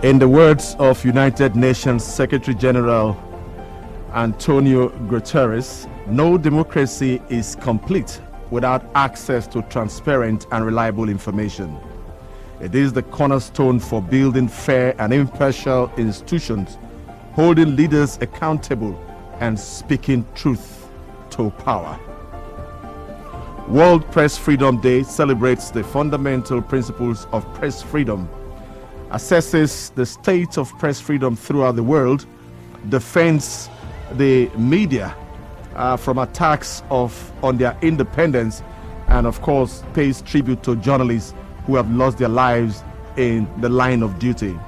In the words of United Nations Secretary General Antonio Guterres, no democracy is complete without access to transparent and reliable information. It is the cornerstone for building fair and impartial institutions, holding leaders accountable, and speaking truth to power. World Press Freedom Day celebrates the fundamental principles of press freedom, assesses the state of press freedom throughout the world, defends the media from attacks on their independence, and of course pays tribute to journalists who have lost their lives in the line of duty.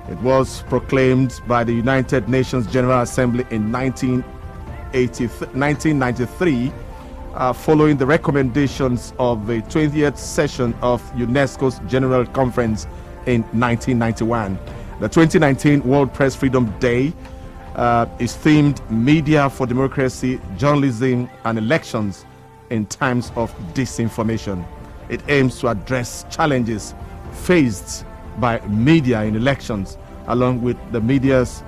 It was proclaimed by the United Nations General Assembly in 1993 following the recommendations of the 20th session of UNESCO's General Conference in 1991. The 2019 World Press Freedom Day is themed Media for Democracy, Journalism and Elections in Times of Disinformation. It aims to address challenges faced by media in elections, along with the media's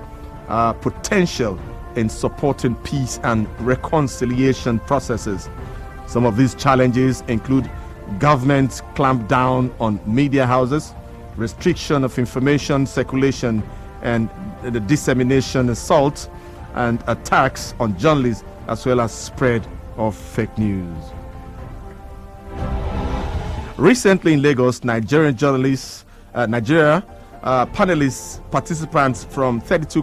potential in supporting peace and reconciliation processes. Some of these challenges include government clamp down on media houses, restriction of information circulation and the dissemination assault and attacks on journalists, as well as spread of fake news. Recently in Lagos, panelists, participants from 32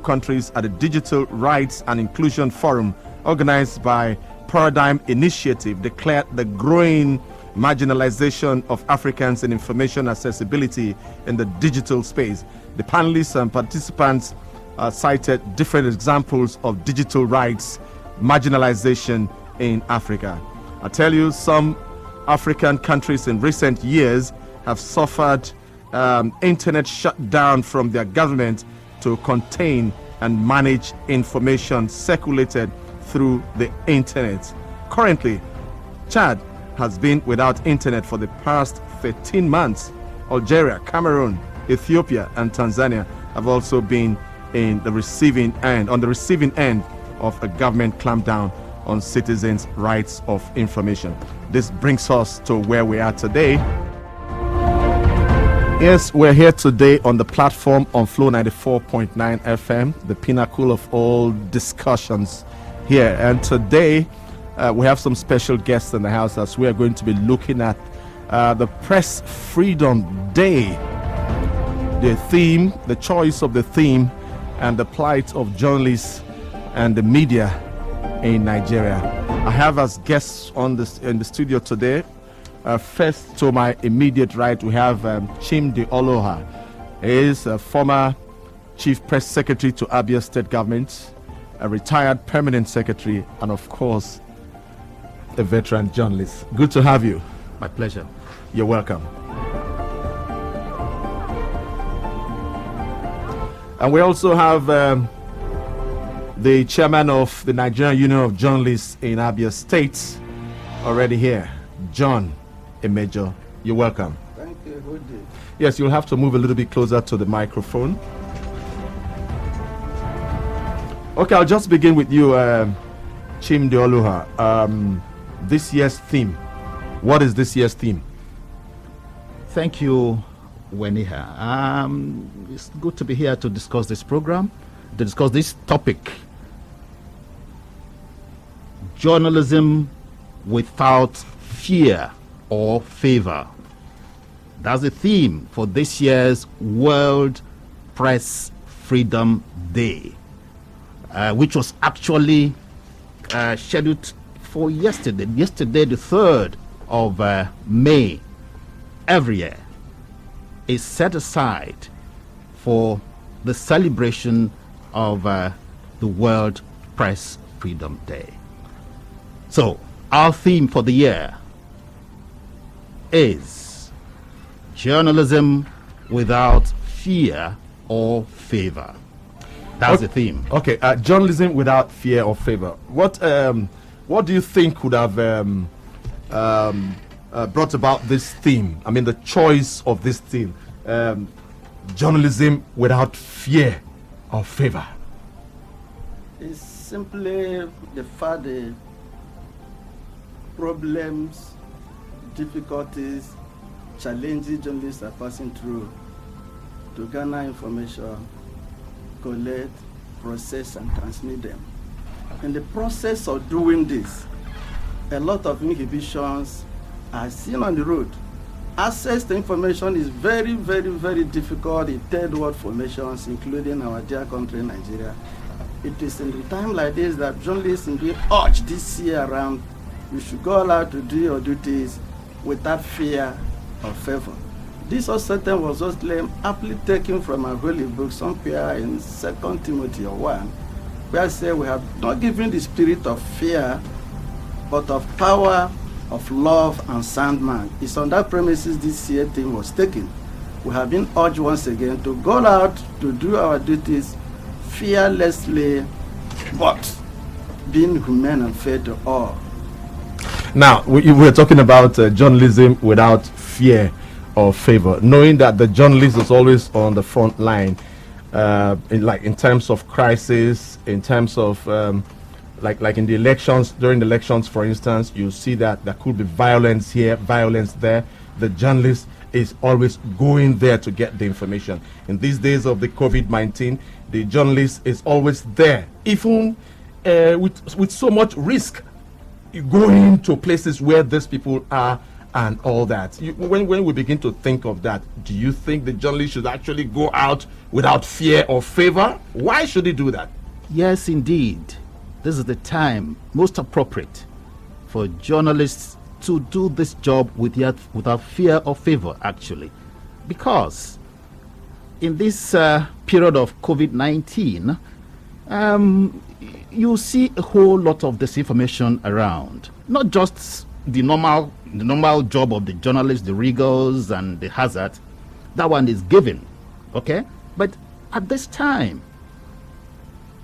at the Digital Rights and Inclusion Forum, organized by Paradigm Initiative, declared the growing marginalization of Africans in information accessibility in the digital space. The panelists and participants cited different examples of digital rights marginalization in Africa. I tell you, some African countries in recent years have suffered internet shutdown from their government to contain and manage information circulated through the internet. Currently, Chad has been without internet for the past 13 months. Algeria, Cameroon, Ethiopia, and Tanzania have also been on the receiving end of a government clampdown on citizens' rights of information. This brings us to where we are today. Yes, we're here today on the platform on Flow 94.9 FM, the pinnacle of all discussions here. And today we have some special guests in the house as we are going to be looking at the Press Freedom Day. The theme, the choice of the theme, and the plight of journalists and the media in Nigeria. I have as guests in the studio today. First, to my immediate right, we have Chimdi Oloha. He is a former Chief Press Secretary to Abia State Government, a retired Permanent Secretary, and of course, a veteran journalist. Good to have you. My pleasure. You're welcome. And we also have the chairman of the Nigerian Union of Journalists in Abia State already here, John Emejo. You're welcome. Thank you. Good day. Yes, you'll have to move a little bit closer to the microphone. Okay, I'll just begin with you, Chimdi Oluha. This year's theme. What is this year's theme? Thank you, Weniha. It's good to be here to discuss this program, to discuss this topic. Journalism without fear or favor. That's the theme for this year's World Press Freedom Day, which was actually scheduled for yesterday, the 3rd of May. Every year is set aside for the celebration of the World Press Freedom Day. So, our theme for the year is journalism without fear or favor. That's the theme. Okay, journalism without fear or favor. What do you think could have brought about this theme? I mean, the choice of this theme. journalism without fear or favor? It's simply the fact the problems, difficulties, challenges journalists are passing through to garner information, collect, process, and transmit them. In the process of doing this, a lot of inhibitions are seen on the road. Access to information is very, very, very difficult in third world formations, including our dear country, Nigeria. It is in a time like this that journalists indeed urge this year around, you should go out to do your duties without fear or favor. This also was also aptly taken from a holy book somewhere in 2 Timothy or 1, where I say we have not given the spirit of fear, but of power, of love, and sound mind. It's on that premises this year thing was taken. We have been urged once again to go out to do our duties fearlessly, but being humane and fair to all. Now, we're talking about journalism without fear or favor, knowing that the journalist is always on the front line, in terms of crisis, in terms of like in the elections, during the elections, for instance, you see that there could be violence here, violence there. The journalist is always going there to get the information. In these days of the COVID-19, the journalist is always there, even with so much risk, going to places where these people are and all that. When we begin to think of that, do you think the journalist should actually go out without fear or favor? Why should he do that? Yes, indeed. This is the time most appropriate for journalists to do this job without fear or favor, actually. Because in this period of COVID-19, you see a whole lot of disinformation around. Not just the normal job of the journalist, the rigors and the hazard. That one is given, okay? But at this time,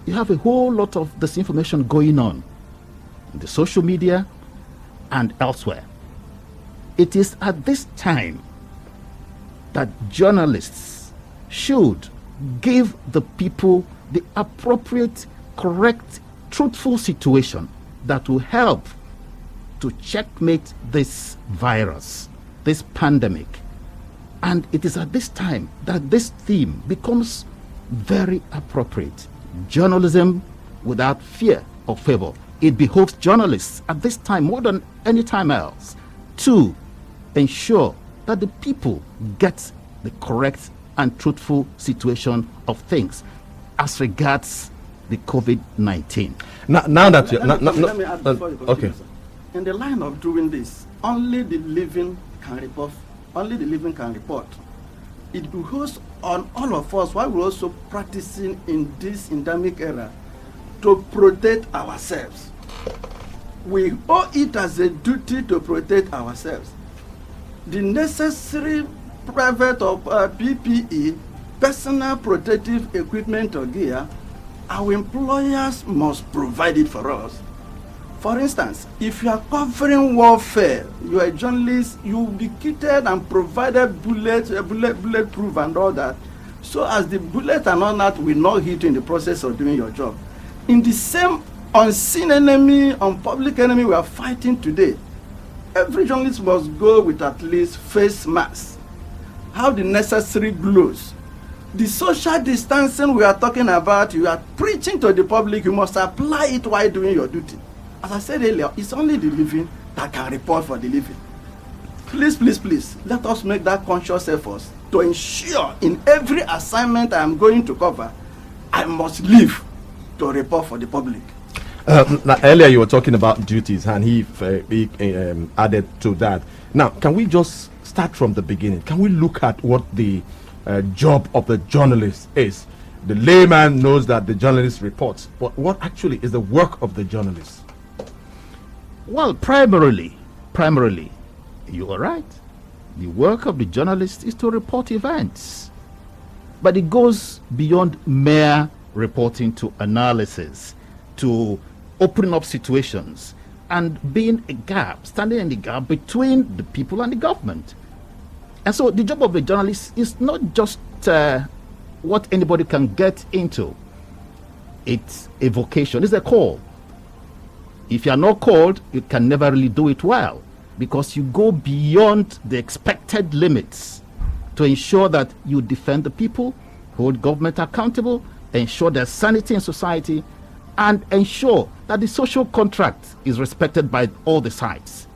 you have a whole lot of disinformation going on in the social media and elsewhere. It is at this time that journalists should give the people the appropriate, correct, truthful situation that will help to checkmate this virus, this pandemic. And it is at this time that this theme becomes very appropriate. Journalism without fear or favor. It behoves journalists at this time more than any time else to ensure that the people get the correct and truthful situation of things as regards the COVID-19. Now that you... Let me add before you continue, okay. sir. In the line of doing this, only the living can report. Only the living can report. It behoves on all of us, while we're also practicing in this endemic era, to protect ourselves. We owe it as a duty to protect ourselves. The necessary private or PPE, personal protective equipment or gear, our employers must provide it for us. For instance, if you are covering warfare, you are a journalist, you will be kitted and provided bulletproof and all that, so as the bullet and all that will not hit you in the process of doing your job. In the same unseen enemy, public enemy we are fighting today, every journalist must go with at least face mask, have the necessary gloves. The social distancing we are talking about, you are preaching to the public, you must apply it while doing your duty. As I said earlier, it's only the living that can report for the living. Please, please, please, let us make that conscious effort to ensure in every assignment I am going to cover, I must live to report for the public. Now, earlier you were talking about duties, and he added to that. Now, can we just start from the beginning? Can we look at what the job of the journalist is? The layman knows that the journalist reports, but what actually is the work of the journalist? Well, primarily, you are right. The work of the journalist is to report events. But it goes beyond mere reporting to analysis, to opening up situations, and being a gap, standing in the gap between the people and the government. And so the job of a journalist is not just what anybody can get into. It's a vocation, it's a call. If you are not called, you can never really do it well, because you go beyond the expected limits to ensure that you defend the people, hold government accountable, ensure there's sanity in society, and ensure that the social contract is respected by all the sides.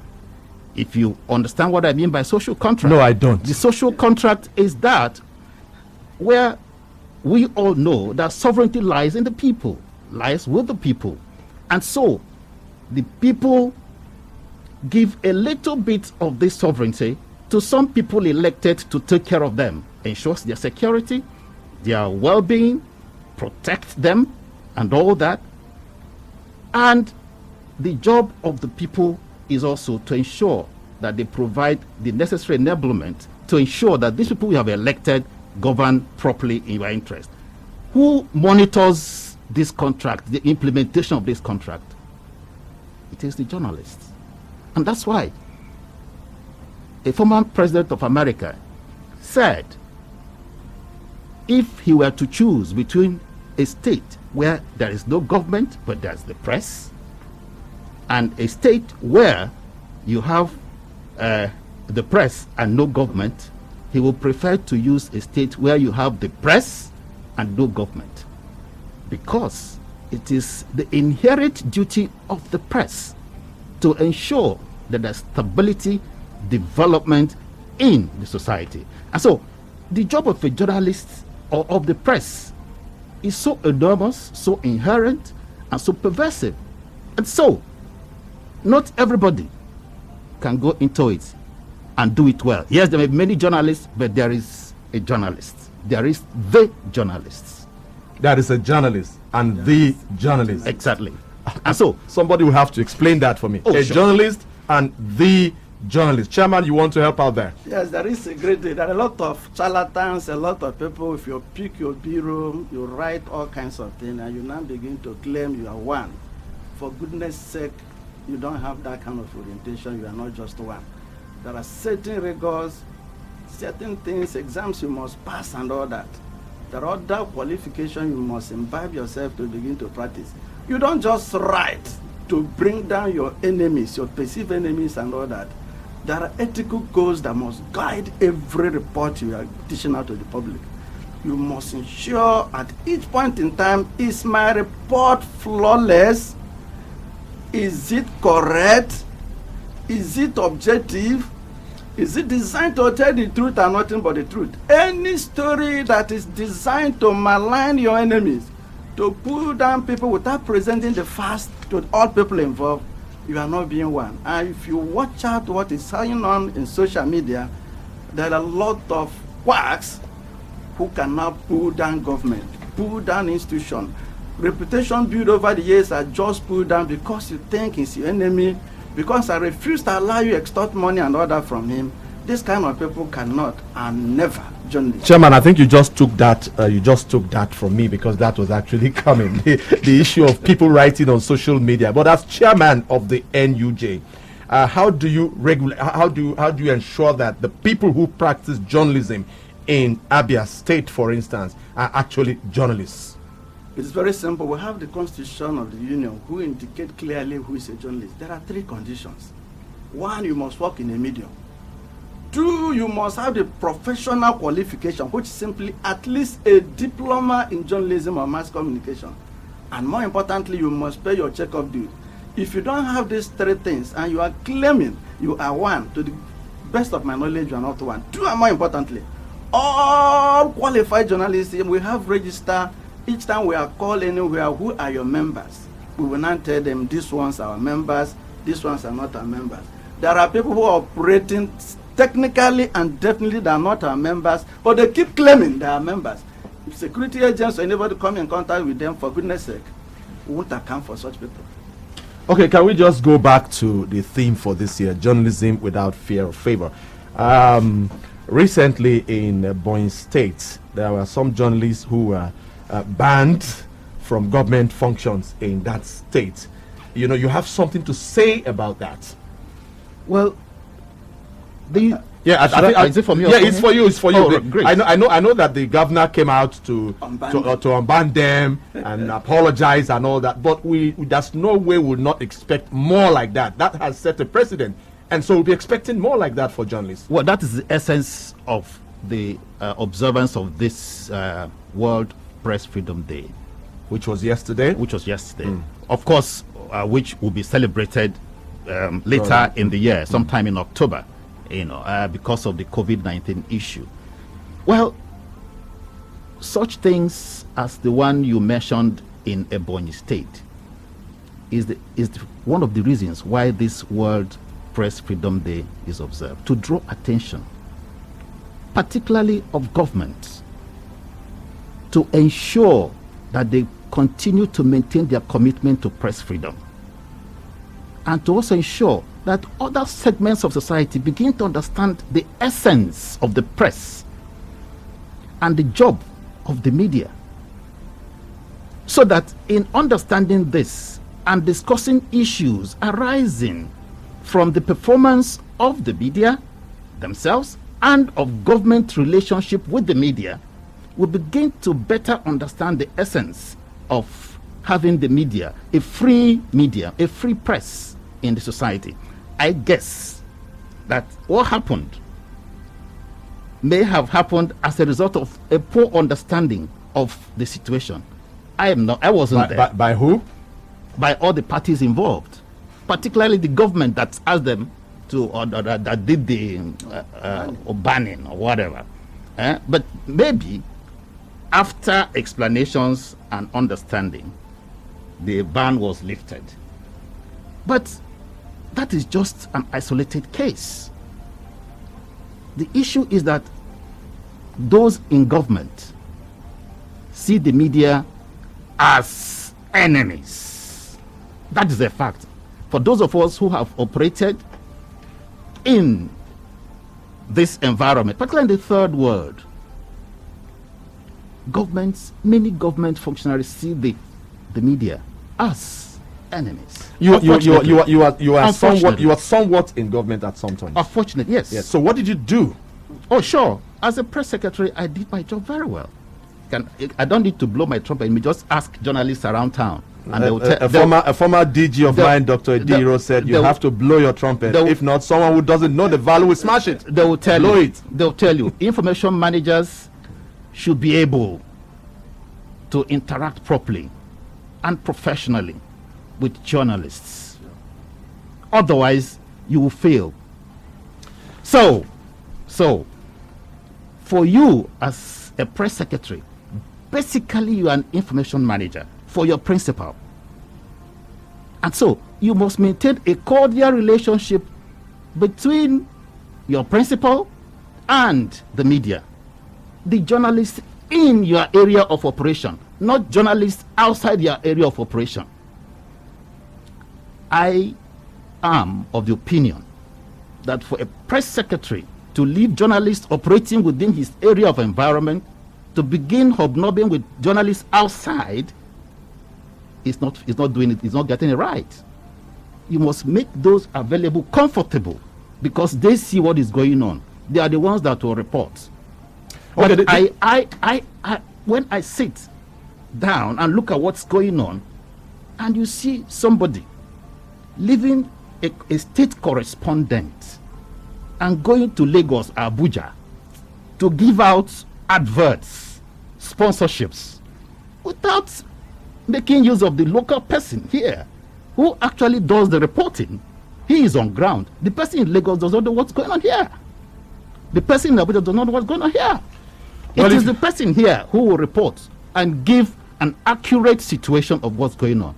If you understand what I mean by social contract. No, I don't. The social contract is that where we all know that sovereignty lies in the people, lies with the people. And so the people give a little bit of this sovereignty to some people elected to take care of them, ensures their security, their well-being, protect them, and all that. And the job of the people is also to ensure that they provide the necessary enablement to ensure that these people we have elected govern properly in your interest. Who monitors this contract, the implementation of this contract? It is the journalists. And that's why a former president of America said if he were to choose between a state where there is no government but there's the press, and a state where you have the press and no government, he will prefer to use a state where you have the press and no government, because it is the inherent duty of the press to ensure that there's stability, development in the society. And so the job of a journalist or of the press is so enormous, so inherent, and so pervasive. And so not everybody can go into it and do it well. Yes, there may be many journalists, but there is a journalist. There is the journalists. There is a journalist and the journalist. Exactly. And so somebody will have to explain that for me. A journalist and the journalist. Chairman, you want to help out there? Yes, there is a great deal. There are a lot of charlatans, a lot of people. If you pick your bureau, you write all kinds of things, and you now begin to claim you are one. For goodness sake, you don't have that kind of orientation. You are not just one. There are certain rigors, certain things, exams you must pass and all that. There are other qualifications you must imbibe yourself to begin to practice. You don't just write to bring down your enemies, your perceived enemies and all that. There are ethical codes that must guide every report you are dishing out to the public. You must ensure at each point in time, is my report flawless? Is it correct? Is it objective? Is it designed to tell the truth and nothing but the truth? Any story that is designed to malign your enemies, to pull down people without presenting the facts to all people involved, you are not being one. And if you watch out what is going on in social media, there are a lot of quacks who can now pull down government, pull down institutions. Reputation built over the years are just pulled down because you think he's your enemy, because I refuse to allow you extort money and all that from him. This kind of people cannot and never join. Chairman, I think you just took that. From me, because that was actually coming. The issue of people writing on social media. But as chairman of the NUJ, how do you regulate? How do you ensure that the people who practice journalism in Abia State, for instance, are actually journalists? It's very simple. We have the Constitution of the Union who indicate clearly who is a journalist. There are 3 conditions. 1, you must work in a medium. 2, you must have the professional qualification, which is simply at least a diploma in journalism or mass communication. And more importantly, you must pay your check-up due. If you don't have these 3 things and you are claiming you are one, to the best of my knowledge, you are not one. 2, and more importantly, all qualified journalists, we have register. Each time we are called anywhere, who are your members? We will not tell them these ones are our members, these ones are not our members. There are people who are operating technically and definitely they are not our members, but they keep claiming they are members. If security agents or anybody come in contact with them, for goodness sake, we won't account for such people. Okay, can we just go back to the theme for this year, journalism without fear or favor? Recently in Boyne State, there were some journalists who were banned from government functions in that state. You have something to say about that? Well, the Yeah, is it for me? Yeah, it's for you. It's for you. Oh, great. I know that the governor came out to unban them and apologize and all that. But there's no way we would not expect more like that. That has set a precedent, and so we'll be expecting more like that for journalists. Well, that is the essence of the observance of this World Press Freedom Day, which was yesterday. Of course, which will be celebrated later in the year, sometime in October. Because of the COVID-19 issue. Well, such things as the one you mentioned in Ebonyi State is one of the reasons why this World Press Freedom Day is observed, to draw attention, particularly of governments, to ensure that they continue to maintain their commitment to press freedom, and to also ensure that other segments of society begin to understand the essence of the press and the job of the media. So that in understanding this and discussing issues arising from the performance of the media themselves and of government relationship with the media, we begin to better understand the essence of having the media, a free press in the society. I guess that what happened may have happened as a result of a poor understanding of the situation. I wasn't there. By who? By all the parties involved, particularly the government that asked them to, or that did the banning or whatever. But maybe after explanations and understanding, the ban was lifted. But that is just an isolated case. The issue is that those in government see the media as enemies. That is a fact. For those of us who have operated in this environment, particularly in the third world, many government functionaries see the media as enemies. You are somewhat in government at some time. Unfortunately, yes. So what did you do? Oh, sure. As a press secretary, I did my job very well. I don't need to blow my trumpet. You just ask journalists around town, and a former DG of mine, Dr. Ediro, said you have to blow your trumpet. If not, someone who doesn't know the value will smash it. They will tell blow you. It. They'll tell you. Information managers should be able to interact properly and professionally with journalists. Otherwise, you will fail. So, for you as a press secretary, basically you are an information manager for your principal. And so, you must maintain a cordial relationship between your principal and the media. The journalists in your area of operation, not journalists outside your area of operation. I am of the opinion that for a press secretary to leave journalists operating within his area of environment to begin hobnobbing with journalists outside is not doing it, is not getting it right. You must make those available comfortable because they see what is going on. They are the ones that will report. But when I sit down and look at what's going on, and you see somebody leaving a state correspondent and going to Lagos, Abuja, to give out adverts, sponsorships, without making use of the local person here who actually does the reporting. He is on ground. The person in Lagos does not know what's going on here. The person in Abuja does not know what's going on here. It is the person here who will report and give an accurate situation of what's going on.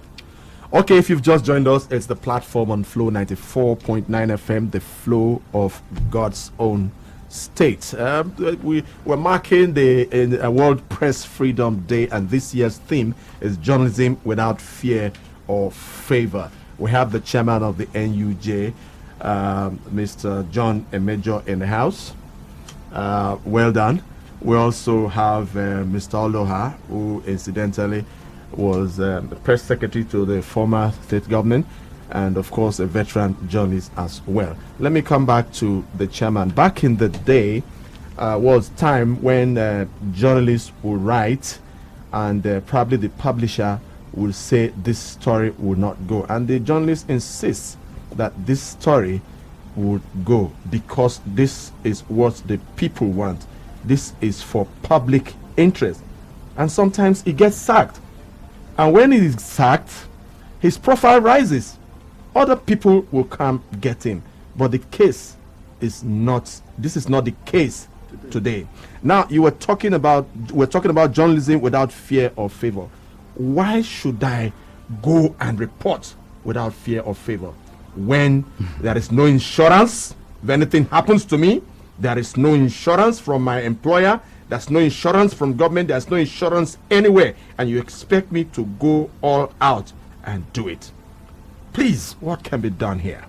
Okay, if you've just joined us, it's the platform on Flow 94.9 FM, the flow of God's own state. We're marking the World Press Freedom Day, and this year's theme is journalism without fear or favor. We have the chairman of the NUJ, Mr. John Emejo, in the house. Well done. We also have Mr. Oloha, who incidentally was the press secretary to the former state government. and of course a veteran journalist as well. Let me come back to the chairman. Back in the day was time when journalists would write and probably the publisher will say this story will not go, and the journalist insists that this story would go because this is what the people want. This is for public interest. And sometimes he gets sacked. And when he is sacked, his profile rises. Other people will come get him. But the case is not, this is not the case today. Now, we're talking about journalism without fear or favor. Why should I go and report without fear or favor? When there is no insurance, if anything happens to me, there is no insurance from my employer, there's no insurance from government, there's no insurance anywhere, and you expect me to go all out and do it. Please, what can be done here?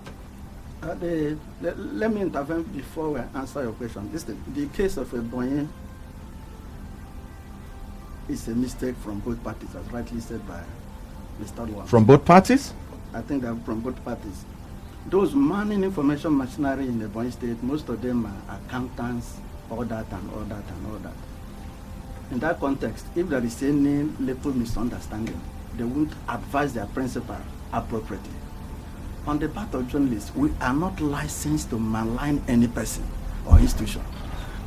Let me intervene before we answer your question. The case of Ebonyi is a mistake from both parties, as rightly said by Mr. Luan. From both parties? I think that from both parties. Those manning information machinery in the Ebonyi state, most of them are accountants, all that and all that and all that. In that context, if there is any little misunderstanding, they won't advise their principal appropriately. On the part of journalists, we are not licensed to malign any person or institution.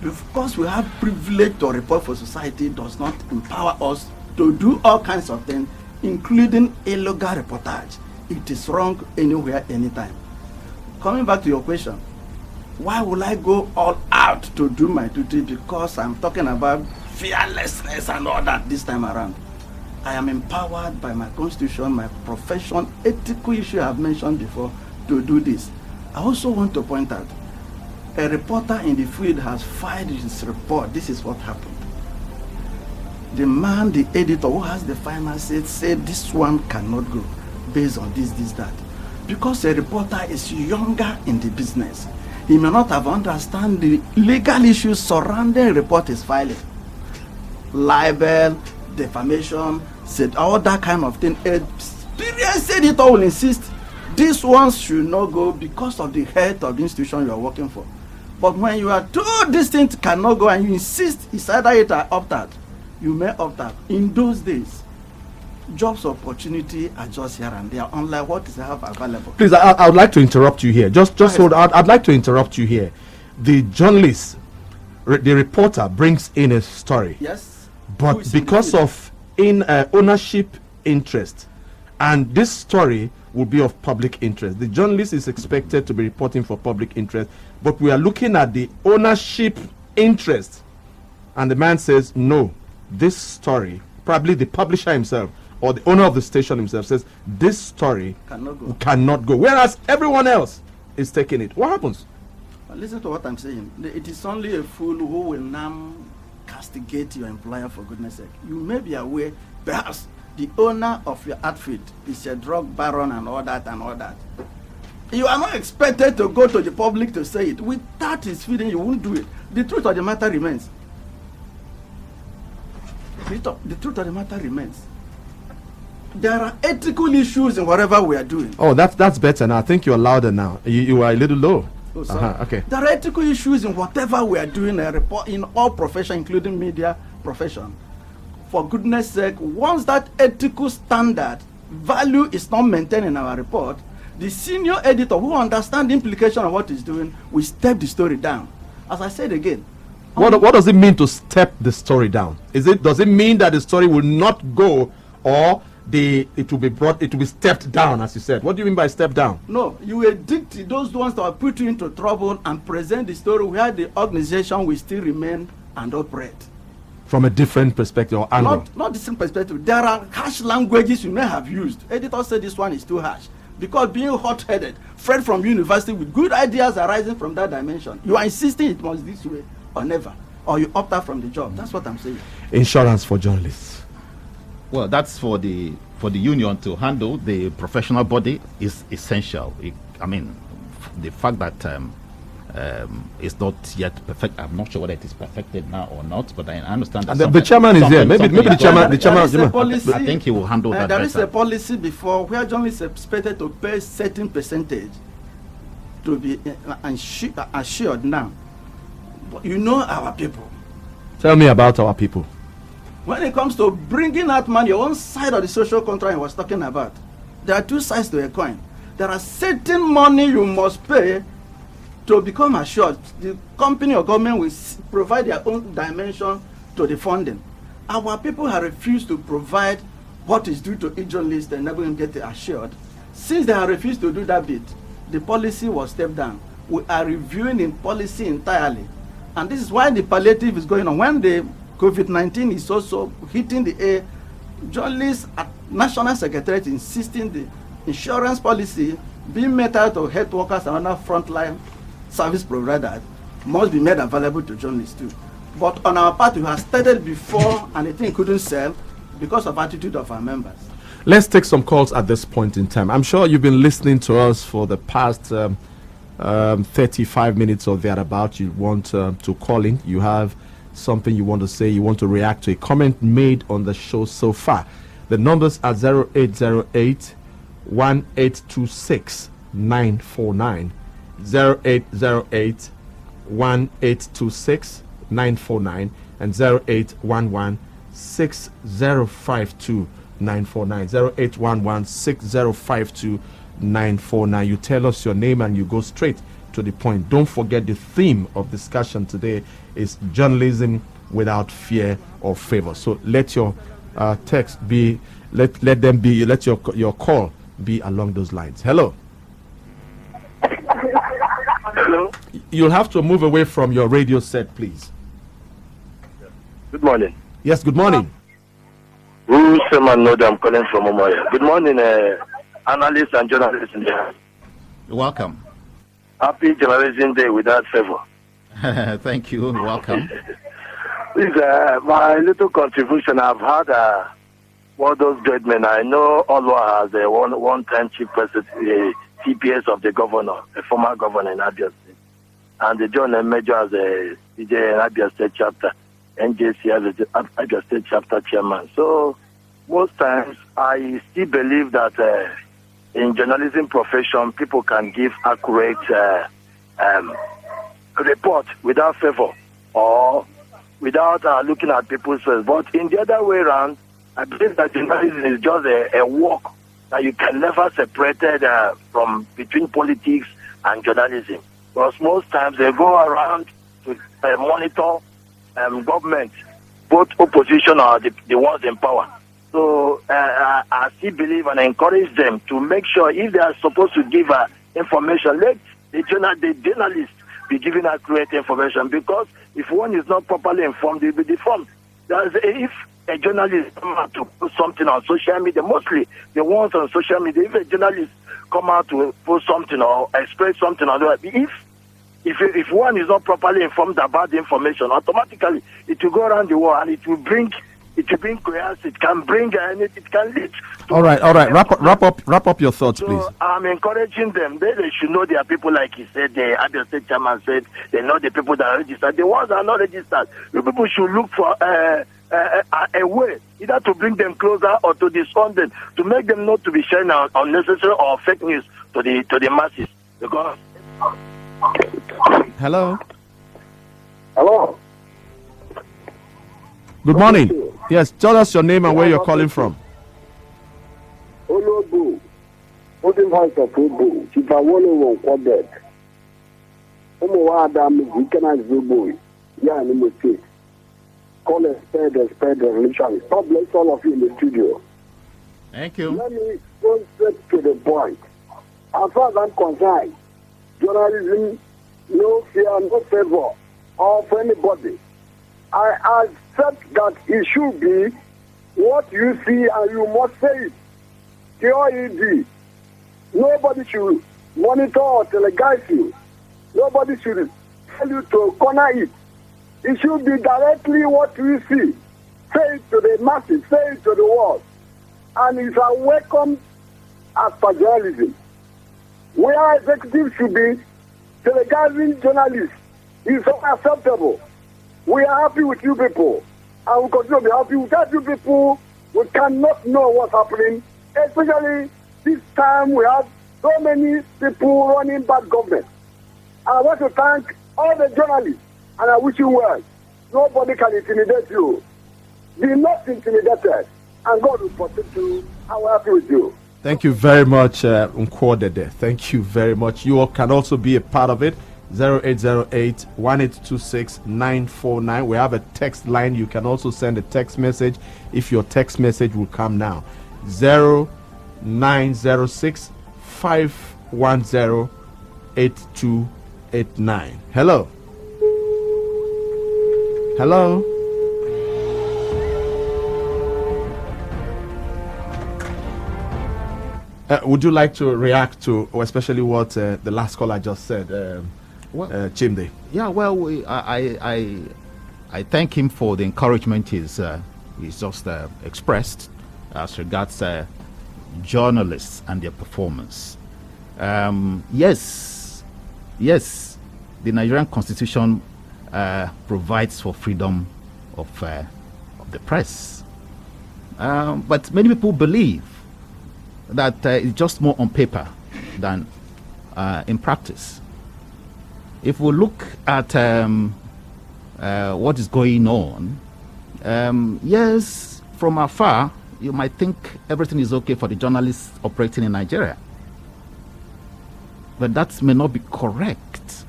Because we have privilege to report for society does not empower us to do all kinds of things, including illegal reportage. It is wrong anywhere, anytime. Coming back to your question, why will I go all out to do my duty? Because I'm talking about fearlessness and all that this time around. I am empowered by my constitution, my profession, ethical issue I've mentioned before to do this. I also want to point out, a reporter in the field has filed his report. This is what happened. The man, the editor who has the final say, said this one cannot go based on this, that. Because a reporter is younger in the business, he may not have understand the legal issues surrounding a report is filing. Libel, defamation, said all that kind of thing. Experienced editor will insist these ones should not go because of the head of the institution you are working for. But when you are told these things cannot go and you insist it's either it or opt out, you may opt out. In those days, jobs opportunity are just here and there, unlike what is have available. Please, I would like to interrupt you here. Just hold. I'd like to interrupt you here. The journalist, the reporter brings in a story. Yes. But because of ownership interest, and this story will be of public interest, the journalist is expected to be reporting for public interest. But we are looking at the ownership interest, and the man says, no, this story, probably the publisher himself or the owner of the station himself says, this story cannot go. Whereas everyone else is taking it. What happens? Well, listen to what I'm saying. It is only a fool who will now castigate your employer, for goodness sake. You may be aware, perhaps the owner of your outfit is a drug baron and all that and all that. You are not expected to go to the public to say it. Without his feeling, you won't do it. The truth of the matter remains. The truth of the matter remains. There are ethical issues in whatever we are doing. Oh, that's better now. I think you're louder now. You are a little low. Oh, sorry. Okay. There are ethical issues in whatever we are doing, in all professions, including media profession. For goodness sake, once that ethical standard value is not maintained in our report, the senior editor who understands the implication of what he's doing will step the story down. As I said again. What does it mean to step the story down? Does it mean that the story will not go, or it will be stepped down, as you said? What do you mean by step down? No, you will dictate those ones that will put you into trouble and present the story where the organization will still remain and operate. From a different perspective or angle? Not the same perspective. There are harsh languages you may have used. Editor said this one is too harsh. Because being hot-headed, fresh from university with good ideas arising from that dimension, you are insisting it must this way or never. Or you opt out from the job. That's what I'm saying. Insurance for journalists. Well, that's for the union to handle. The professional body is essential. The fact that It's not yet perfect. I'm not sure whether it is perfected now or not, but I understand that And the chairman is here. Maybe the chairman. I think he will handle that. There is a policy before where journalists are expected to pay a certain percentage to be assured now. But you know our people. Tell me about our people. When it comes to bringing out money, your own side of the social contract I was talking about, there are two sides to a coin. There are certain money you must pay to become assured. The company or government will provide their own dimension to the funding. Our people have refused to provide what is due to each journalist and never get assured. Since they have refused to do that bit, the policy was stepped down. We are reviewing the policy entirely. And this is why the palliative is going on. When the COVID-19 is also hitting the air, journalists at National Secretariat insisting the insurance policy being met out of health workers and other frontline service providers must be made available to journalists too. But on our part, we have started before and the thing couldn't sell because of attitude of our members. Let's take some calls at this point in time. I'm sure you've been listening to us for the past 35 minutes or thereabout. You want to call in. You have something you want to say. You want to react to a comment made on the show so far. The numbers are 0808 1826 949, 0808 1826 949, and 0811 6052 949, 0811 6052 949. You tell us your name and you go straight to the point. Don't forget the theme of discussion today is journalism without fear or favor. So let your text be, let your call be along those lines. Hello. Hello. You'll have to move away from your radio set, please. Good morning. Yes, good morning. I'm calling from Omoya. Good morning, analysts and journalists in there. You're welcome. Happy Journalism Day without favor. Thank you. Welcome. Please, my little contribution. I've had one of those great men. I know Olwa has a one-time chief president, CPS of the governor, a former governor in Abia State, and the John M. Major as a DJ in Abia State chapter, NJC as the Abia State chapter chairman. So most times I still believe that in journalism profession, people can give accurate report without favor or without looking at people's face. But in the other way around, I believe that journalism is just a work that you can never separate from between politics and journalism. Because most times they go around to monitor government, both opposition or the ones in power. So I still believe and encourage them to make sure if they are supposed to give information, let the journalist be giving accurate information, because if one is not properly informed, they will be deformed. If a journalist come out to post something on social media, mostly the ones on social media, if a journalist come out to post something or express something, if one is not properly informed about the information, automatically it will go around the world and it will bring chaos. It can bring it can lead. All right. Wrap up your thoughts, please. So I'm encouraging them. They should know their people, like he said. The Abia State chairman said they know the people that are registered. The ones that are not registered, you people should look for a way either to bring them closer or to disown them, to make them not to be sharing unnecessary or fake news to the masses. Because Hello. Good Good morning. morning. Yes, tell us your name and where you're calling from. Olobu, Modern House of Obo, Chipawolo won Quebec. Omo Adam, Weekend Zobo, yeah, in the state. Call a spade, literally. God bless all of you in the studio. Thank you. Let me go straight to the point. As far as I'm concerned, journalism, no fear, no favor of anybody. I accept that it should be what you see and you must say it. QED. Nobody should monitor or teleguide you. Nobody should tell you to corner it. It should be directly what you see. Say it to the masses, say it to the world. And it's a welcome as per journalism. Where executives should be televising journalists is unacceptable. We are happy with you people, and we continue to be happy. Without you people, we cannot know what's happening, especially this time we have so many people running bad government. I want to thank all the journalists, and I wish you well. Nobody can intimidate you. Be not intimidated, and God will protect you. I'm happy with you. Thank you very much, Nkwodede. Thank you very much. You all can also be a part of it. 0808-1826-949. We have a text line. You can also send a text message if your text message will come now. 0906-510-8289. Hello. Hello. Would you like to react to, or especially what the last caller just said, Chimde? Yeah, well, I thank him for the encouragement he's just expressed as regards journalists and their performance. Yes, the Nigerian Constitution provides for freedom of the press, but many people believe that it's just more on paper than in practice. If we look at what is going on, yes, from afar, you might think everything is okay for the journalists operating in Nigeria. But that may not be correct.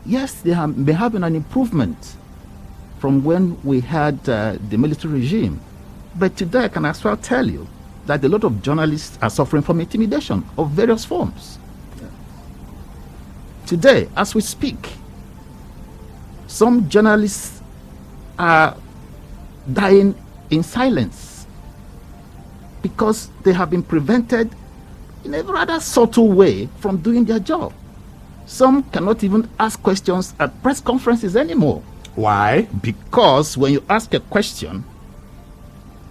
Yes, they may have been an improvement from when we had the military regime. But today I can as well tell you that a lot of journalists are suffering from intimidation of various forms. Today, as we speak, some journalists are dying in silence because they have been prevented in a rather subtle way from doing their job. Some cannot even ask questions at press conferences anymore. Why? Because when you ask a question,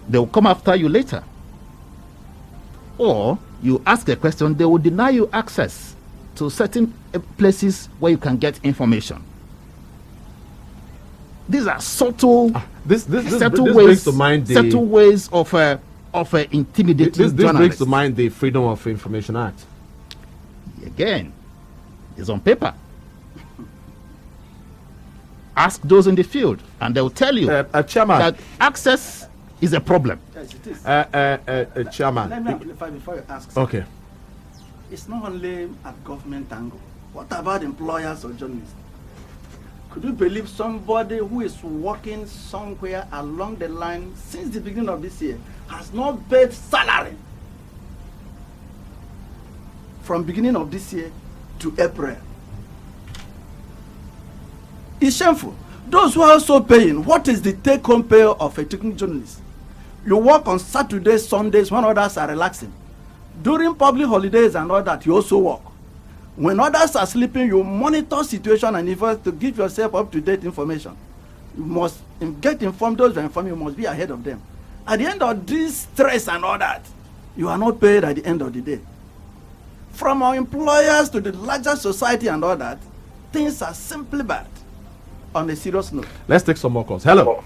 they will come after you later. Or you ask a question, they will deny you access to certain places where you can get information. These are subtle, subtle ways of intimidating this journalists. brings to mind the Freedom of Information Act. Again, it's on paper. Ask those in the field, and they will tell you Chairman, that access is a problem. Yes, it is. Chairman. Let me amplify before you ask. Sir. Okay. It's not only at government angle. What about employers or journalists? Could you believe somebody who is working somewhere along the line since the beginning of this year has not paid salary from beginning of this year to April? It's shameful. Those who are also paying, what is the take-home pay of a technical journalist? You work on Saturdays, Sundays when others are relaxing. During public holidays and all that, you also work. When others are sleeping, you monitor situation and effort to give yourself up-to-date information. You must get informed. Those who are informed, you must be ahead of them. At the end of this stress and all that, you are not paid at the end of the day. From our employers to the larger society and all that, things are simply bad. On a serious note. Let's take some more calls. Hello.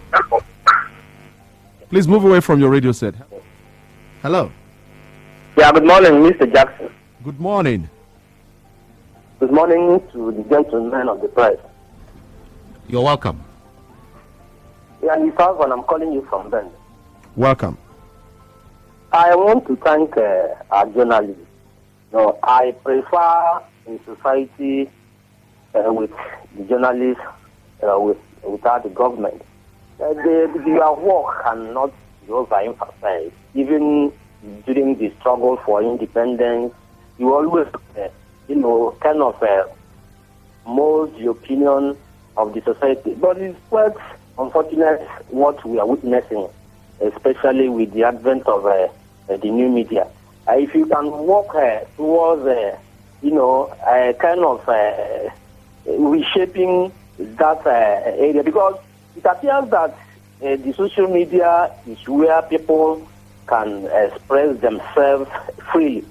Please move away from your radio set. Hello. Yeah, good morning, Mr. Jackson. Good morning. Good morning to the gentlemen of the press. You're welcome. Yeah, and I'm calling you from Ben. Welcome. I want to thank our journalists. No, I prefer in society with the journalists without the government. Your work cannot be overemphasized. Even during the struggle for independence, you always, kind of mold the opinion of the society. But it's quite unfortunate what we are witnessing, especially with the advent of the new media. If you can work towards, kind of reshaping that area, because it appears that the social media is where people can express themselves freely.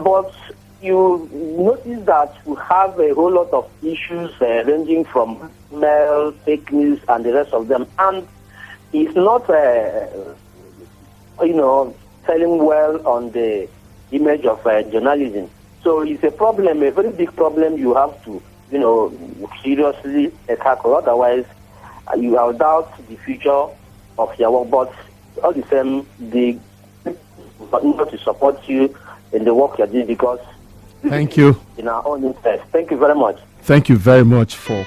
But you notice that we have a whole lot of issues ranging from mail, fake news, and the rest of them. And it's not, selling well on the image of journalism. So it's a problem, a very big problem you have to, seriously tackle. Otherwise, you will doubt the future of your work. But all the same, they continue to support you in the work you're doing because thank you. In our own interest. Thank you very much. Thank you very much for